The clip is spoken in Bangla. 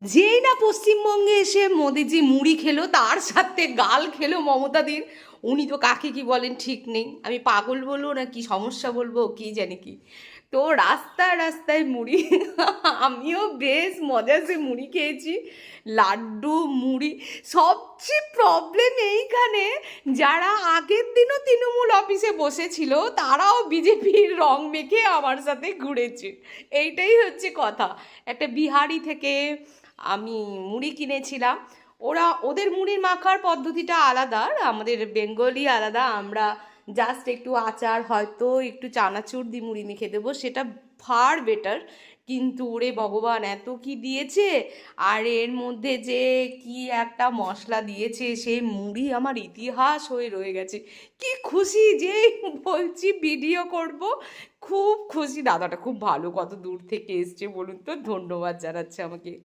যেই না পশ্চিমবঙ্গে এসে মোদিজি মুড়ি খেলো, তার সাথে গাল খেলো মমতাদির। উনি তো কাকে কি বলেন ঠিক নেই, আমি পাগল বলবো না কি সমস্যা বলবো কি জানি কি। তো রাস্তায় রাস্তায় মুড়ি আমিও বেশ মজা সে মুড়ি খেয়েছি, লাড্ডু মুড়ি। সবচেয়ে প্রবলেম এইখানে, যারা আগের দিনও তৃণমূল অফিসে বসেছিল তারাও বিজেপির রং মেখে আমার সাথে ঘুরেছে। এইটাই হচ্ছে কথা। একটা বিহারি থেকে আমি মুড়ি কিনেছিলাম। ওদের মুড়ির মাখার পদ্ধতিটা আলাদা, আমাদের বেঙ্গলি আলাদা। আমরা জাস্ট একটু আচার, হয়তো একটু চানাচুর দিয়ে মুড়ি মেখে দেবো, সেটা ফার বেটার। কিন্তু ওরে ভগবান, এত কি দিয়েছে! আর এর মধ্যে যে কি একটা মশলা দিয়েছে, সে মুড়ি আমার ইতিহাস হয়ে রয়ে গেছে। কি খুশি যে বলছি ভিডিও করব, খুব খুশি। দাদাটা খুব ভালো, কত দূর থেকে এসছে বলুন তো, ধন্যবাদ জানাচ্ছে আমাকে।